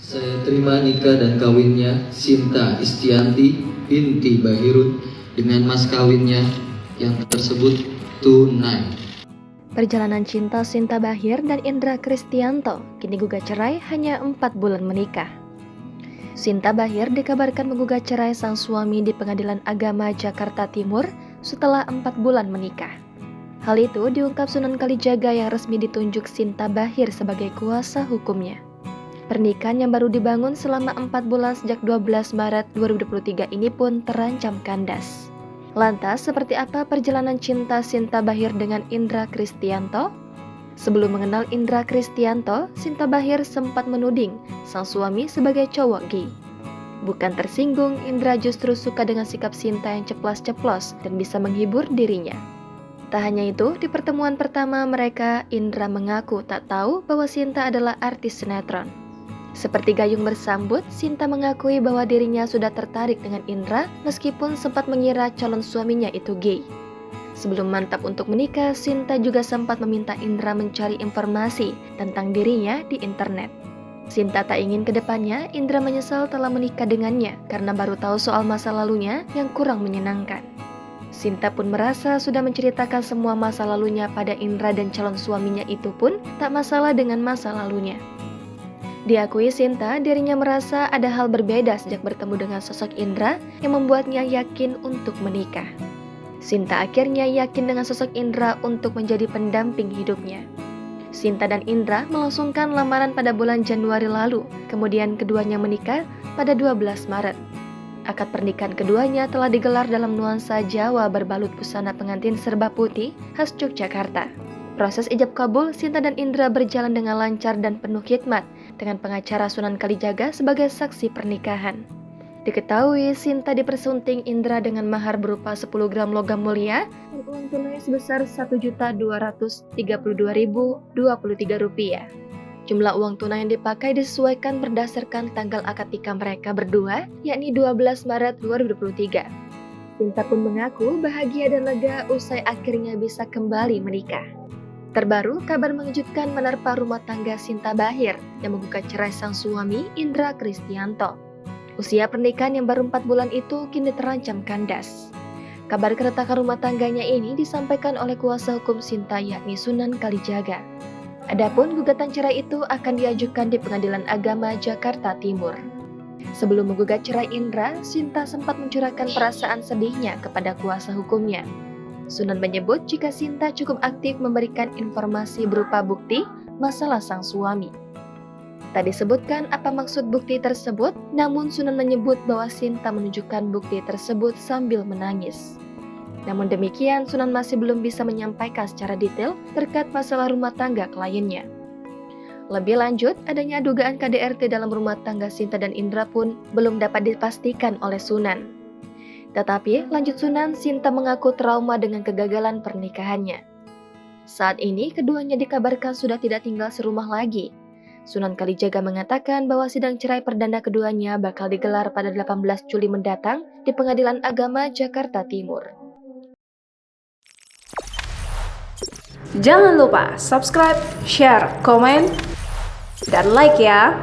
Saya terima nikah dan kawinnya Sinta Istianti binti Bahirun dengan mas kawinnya yang tersebut tunai. Perjalanan cinta Sinta Bahir dan Indra Kristianto kini gugat cerai hanya 4 bulan menikah. Sinta Bahir dikabarkan menggugat cerai sang suami di Pengadilan Agama Jakarta Timur setelah 4 bulan menikah. Hal itu diungkap Sunan Kalijaga yang resmi ditunjuk Sinta Bahir sebagai kuasa hukumnya. Pernikahan yang baru dibangun selama 4 bulan sejak 12 Maret 2023 ini pun terancam kandas. Lantas, seperti apa perjalanan cinta Sinta Bahir dengan Indra Kristianto? Sebelum mengenal Indra Kristianto, Sinta Bahir sempat menuding sang suami sebagai cowok gay. Bukan tersinggung, Indra justru suka dengan sikap Sinta yang ceplas-ceplos dan bisa menghibur dirinya. Tak hanya itu, di pertemuan pertama mereka, Indra mengaku tak tahu bahwa Sinta adalah artis sinetron. Seperti gayung bersambut, Sinta mengakui bahwa dirinya sudah tertarik dengan Indra meskipun sempat mengira calon suaminya itu gay. Sebelum mantap untuk menikah, Sinta juga sempat meminta Indra mencari informasi tentang dirinya di internet. Sinta tak ingin ke depannya Indra menyesal telah menikah dengannya karena baru tahu soal masa lalunya yang kurang menyenangkan. Sinta pun merasa sudah menceritakan semua masa lalunya pada Indra dan calon suaminya itu pun tak masalah dengan masa lalunya. Diakui Sinta, dirinya merasa ada hal berbeda sejak bertemu dengan sosok Indra yang membuatnya yakin untuk menikah. Sinta akhirnya yakin dengan sosok Indra untuk menjadi pendamping hidupnya. Sinta dan Indra melangsungkan lamaran pada bulan Januari lalu, kemudian keduanya menikah pada 12 Maret. Akad pernikahan keduanya telah digelar dalam nuansa Jawa berbalut busana pengantin serba putih khas Yogyakarta. Proses ijab kabul Sinta dan Indra berjalan dengan lancar dan penuh khidmat dengan pengacara Sunan Kalijaga sebagai saksi pernikahan. Diketahui Sinta dipersunting Indra dengan mahar berupa 10 gram logam mulia dan uang tunai sebesar Rp1.232.023. Jumlah uang tunai yang dipakai disesuaikan berdasarkan tanggal akad nikah mereka berdua, yakni 12 Maret 2023. Sinta pun mengaku bahagia dan lega usai akhirnya bisa kembali menikah. Terbaru, kabar mengejutkan menerpa rumah tangga Sinta Bahir yang menggugat cerai sang suami Indra Kristianto. Usia pernikahan yang baru 4 bulan itu kini terancam kandas. Kabar keretakan rumah tangganya ini disampaikan oleh kuasa hukum Sinta yakni Sunan Kalijaga. Adapun gugatan cerai itu akan diajukan di Pengadilan Agama Jakarta Timur. Sebelum menggugat cerai Indra, Sinta sempat mencurahkan perasaan sedihnya kepada kuasa hukumnya. Sunan menyebut jika Sinta cukup aktif memberikan informasi berupa bukti masalah sang suami. Tak disebutkan apa maksud bukti tersebut, namun Sunan menyebut bahwa Sinta menunjukkan bukti tersebut sambil menangis. Namun demikian, Sunan masih belum bisa menyampaikan secara detail terkait masalah rumah tangga kliennya. Lebih lanjut, adanya dugaan KDRT dalam rumah tangga Sinta dan Indra pun belum dapat dipastikan oleh Sunan. Tetapi, lanjut Sunan, Sinta mengaku trauma dengan kegagalan pernikahannya. Saat ini, keduanya dikabarkan sudah tidak tinggal serumah lagi. Sunan Kalijaga mengatakan bahwa sidang cerai perdana keduanya bakal digelar pada 18 Juli mendatang di Pengadilan Agama Jakarta Timur. Jangan lupa subscribe, share, komen, dan like ya!